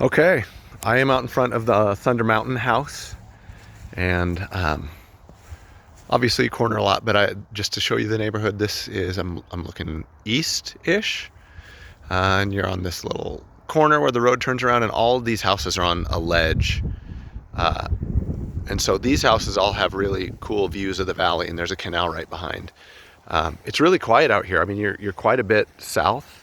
Okay, I am out in front of the Thunder Mountain house, and obviously corner a lot, but just to show you the neighborhood, this is I'm looking east-ish, and you're on this little corner where the road turns around, and all of these houses are on a ledge, and so these houses all have really cool views of the valley, and there's a canal right behind. It's really quiet out here. I mean, you're quite a bit south.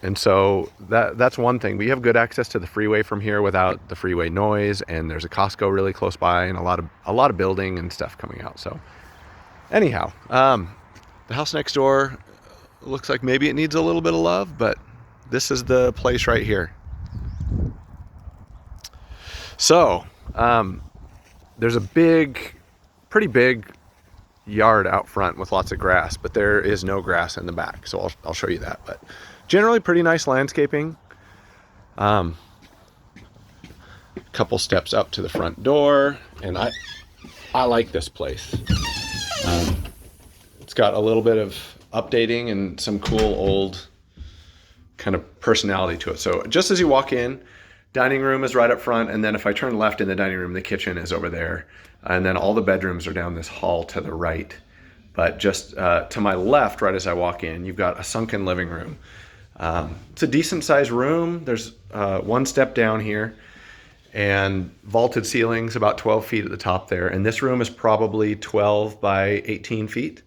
And so that's one thing. We have good access to the freeway from here without the freeway noise, and there's a Costco really close by, and a lot of building and stuff coming out. So anyhow, the house next door looks like maybe it needs a little bit of love, but this is the place right here. So there's a pretty big yard out front with lots of grass, but there is no grass in the back, so I'll show you that. But generally pretty nice landscaping. Couple steps up to the front door, and I like this place. It's got a little bit of updating and some cool old kind of personality to it. So just as you walk in, dining room is right up front, and then if I turn left in the dining room, the kitchen is over there, and then all the bedrooms are down this hall to the right. But just to my left, right as I walk in, you've got a sunken living room. It's a decent sized room. There's one step down here, and vaulted ceilings about 12 feet at the top there. And this room is probably 12 by 18 feet.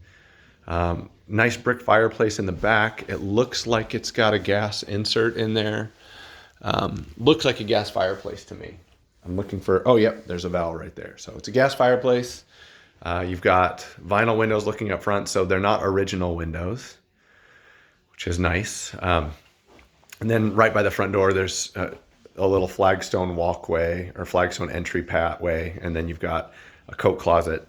Nice brick fireplace in the back. It looks like it's got a gas insert in there. Looks like a gas fireplace to me. I'm looking for, oh yep, there's a valve right there. So it's a gas fireplace. You've got vinyl windows looking up front, so they're not original windows, which is nice. And then right by the front door, there's a little flagstone walkway or flagstone entry pathway, and then you've got a coat closet.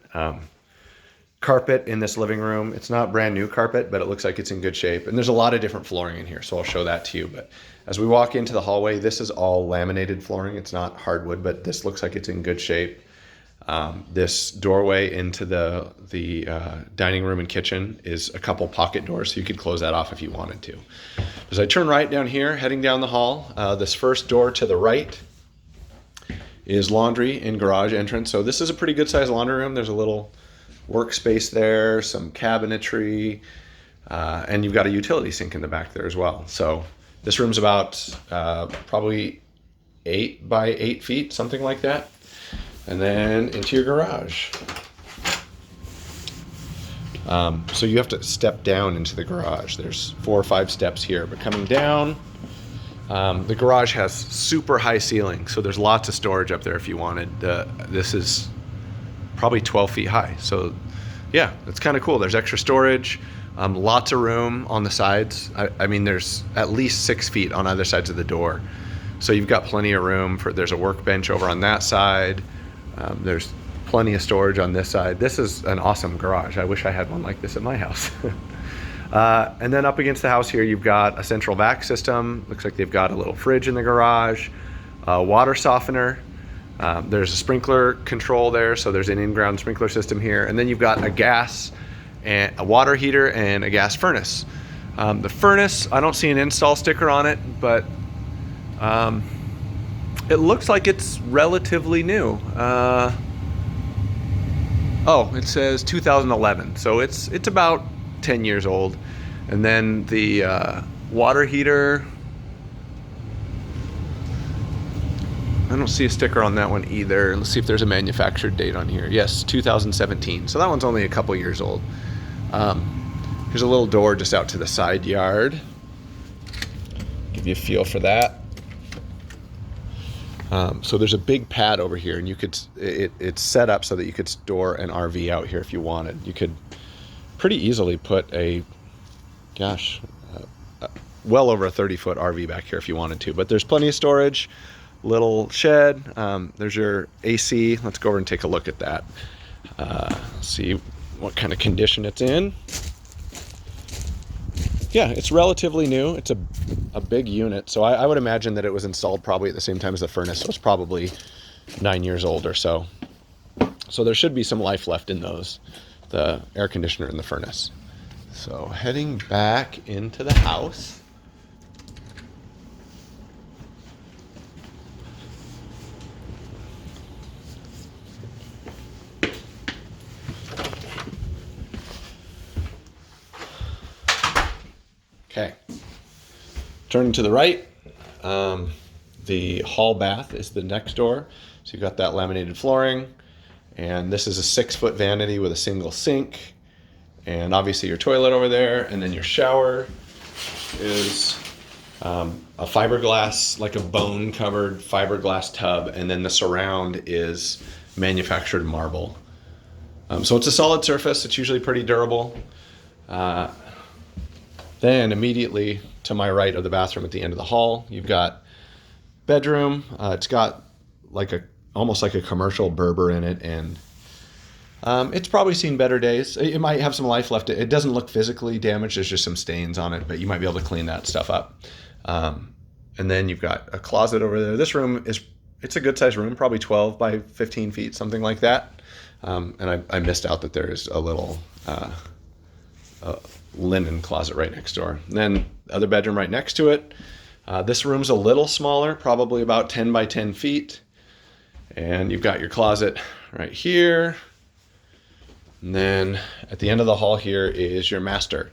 Carpet in this living room. It's not brand new carpet, but it looks like it's in good shape. And there's a lot of different flooring in here, so I'll show that to you. But as we walk into the hallway, this is all laminated flooring. It's not hardwood, but this looks like it's in good shape. This doorway into the dining room and kitchen is a couple pocket doors, so you could close that off if you wanted to. As I turn right down here, heading down the hall, this first door to the right is laundry and garage entrance. So this is a pretty good sized laundry room. There's a little workspace there, some cabinetry, and you've got a utility sink in the back there as well. So this room's about probably 8 by 8 feet, something like that. And then into your garage. So you have to step down into the garage. There's 4 or 5 steps here, but coming down, the garage has super high ceilings, so there's lots of storage up there if you wanted. This is probably 12 feet high. So yeah, it's kind of cool. There's extra storage, lots of room on the sides. I mean, there's at least 6 feet on either sides of the door. So you've got plenty of room there's a workbench over on that side. There's plenty of storage on this side. This is an awesome garage. I wish I had one like this at my house. And then up against the house here, you've got a central vac system. Looks like they've got a little fridge in the garage, a water softener. There's a sprinkler control there, so there's an in-ground sprinkler system here. And then you've got a gas and a water heater and a gas furnace. The furnace, I don't see an install sticker on it, but it looks like it's relatively new. Oh, it says 2011, so it's about 10 years old. And then the water heater, I don't see a sticker on that one either. Let's see if there's a manufactured date on here. Yes, 2017. So that one's only a couple years old. Here's a little door just out to the side yard. Give you a feel for that. So there's a big pad over here, and it's set up so that you could store an RV out here if you wanted. You could pretty easily put well over a 30-foot RV back here if you wanted to. But there's plenty of storage. Little shed. There's your AC. Let's go over and take a look at that. See what kind of condition it's in. Yeah, it's relatively new. It's a big unit, so I would imagine that it was installed probably at the same time as the furnace, so it's probably 9 years old or so. So there should be some life left in those, the air conditioner and the furnace. So heading back into the house. Turning to the right, the hall bath is the next door. So you've got that laminated flooring, and this is a 6-foot vanity with a single sink, and obviously your toilet over there, and then your shower is a fiberglass, like a bone-covered fiberglass tub, and then the surround is manufactured marble. So it's a solid surface. It's usually pretty durable. Then immediately to my right of the bathroom at the end of the hall, you've got bedroom. It's got almost like a commercial Berber in it, and it's probably seen better days. It might have some life left. It doesn't look physically damaged. There's just some stains on it, but you might be able to clean that stuff up. And then you've got a closet over there. This room it's a good sized room, probably 12 by 15 feet, something like that. And I missed out that there's a little linen closet right next door. And then the other bedroom right next to it. This room's a little smaller, probably about 10 by 10 feet. And you've got your closet right here. And then at the end of the hall here is your master.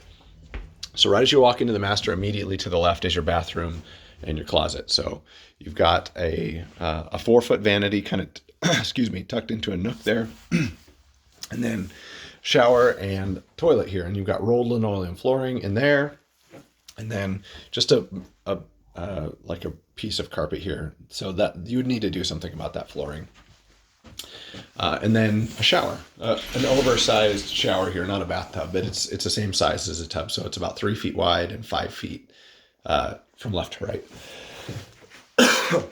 So right as you walk into the master, immediately to the left is your bathroom and your closet. So you've got a 4-foot vanity kind of, tucked into a nook there. And then shower and toilet here. And you've got rolled linoleum flooring in there. And then just like a piece of carpet here. So that you would need to do something about that flooring. And then a shower, an oversized shower here, not a bathtub, but it's the same size as a tub. So it's about 3 feet wide and 5 feet from left to right.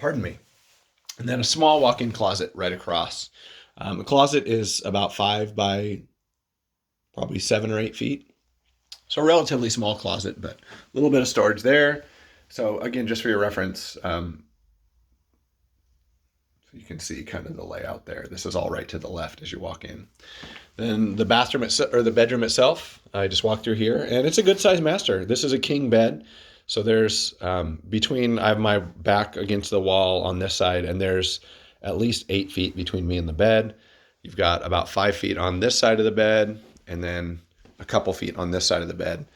Pardon me. And then a small walk-in closet right across. The closet is about 5 by probably 7 or 8 feet. So a relatively small closet, but a little bit of storage there. So again, just for your reference, you can see kind of the layout there. This is all right to the left as you walk in. Then the bathroom or the bedroom itself, I just walked through here, and it's a good sized master. This is a king bed. So there's I have my back against the wall on this side, and there's at least 8 feet between me and the bed. You've got about 5 feet on this side of the bed, and then a couple feet on this side of the bed.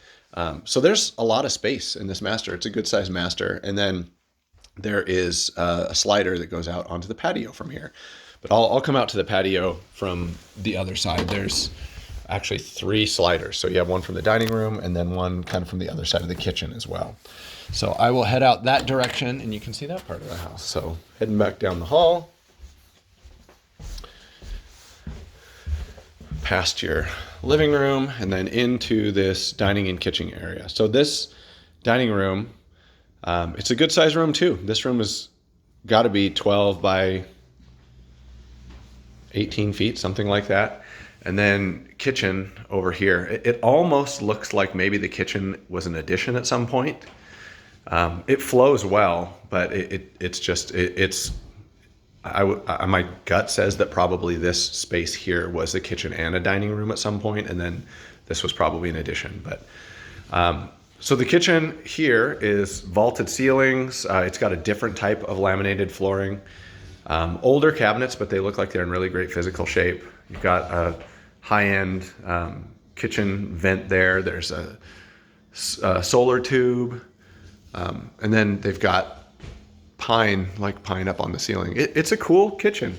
So there's a lot of space in this master. It's a good sized master. And then there is a slider that goes out onto the patio from here. But I'll come out to the patio from the other side. There's actually 3 sliders. So you have one from the dining room and then one kind of from the other side of the kitchen as well. So I will head out that direction, and you can see that part of the house. So heading back down the hall, past your living room, and then into this dining and kitchen area. So this dining room, it's a good size room too. This room has got to be 12 by 18 feet, something like that. And then kitchen over here. It almost looks like maybe the kitchen was an addition at some point. It flows well, but my gut says that probably this space here was a kitchen and a dining room at some point, and then this was probably an addition. But so the kitchen here is vaulted ceilings. It's got a different type of laminated flooring. Older cabinets, but they look like they're in really great physical shape. You've got a high-end kitchen vent there. There's a solar tube, and then they've got pine up on the ceiling. It's a cool kitchen.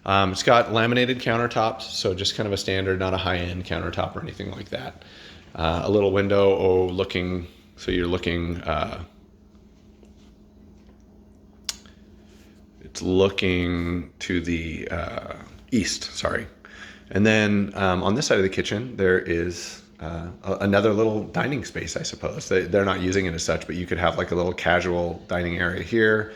It's got laminated countertops, so just kind of a standard, not a high-end countertop or anything like that. A little window you're looking, it's looking to the east, sorry. And then on this side of the kitchen, there is another little dining space, I suppose. They're not using it as such, but you could have like a little casual dining area here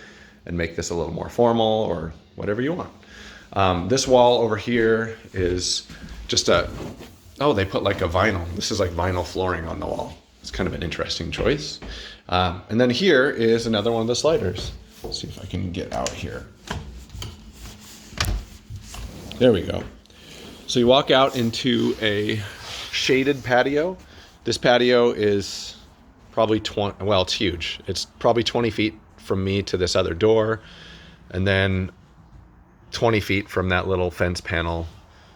and make this a little more formal or whatever you want. This wall over here is just they put like a vinyl. This is like vinyl flooring on the wall. It's kind of an interesting choice. And then here is another one of the sliders. Let's see if I can get out here. There we go. So you walk out into a shaded patio. This patio is probably it's huge. It's probably 20 feet from me to this other door, and then 20 feet from that little fence panel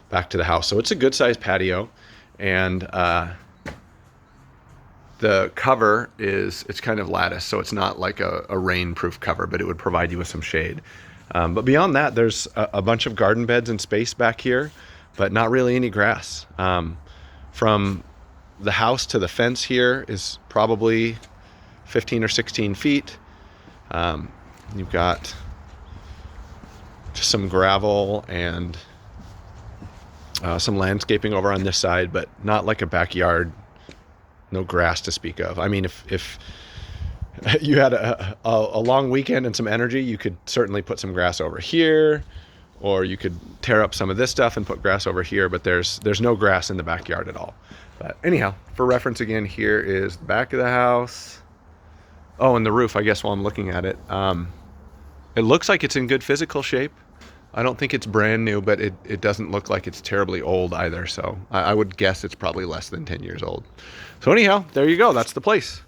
back to the house. So it's a good sized patio, and The cover it's kind of lattice, so it's not like a rain-proof cover, but it would provide you with some shade. But beyond that, there's a bunch of garden beds and space back here, but not really any grass. From the house to the fence here is probably 15 or 16 feet. You've got just some gravel and some landscaping over on this side, but not like a backyard. No grass to speak of. I mean, if you had a long weekend and some energy, you could certainly put some grass over here, or you could tear up some of this stuff and put grass over here, but there's no grass in the backyard at all. But anyhow, for reference again, here is the back of the house. Oh, and the roof, I guess, while I'm looking at it. It looks like it's in good physical shape. I don't think it's brand new, but it doesn't look like it's terribly old either. So I would guess it's probably less than 10 years old. So anyhow, there you go. That's the place.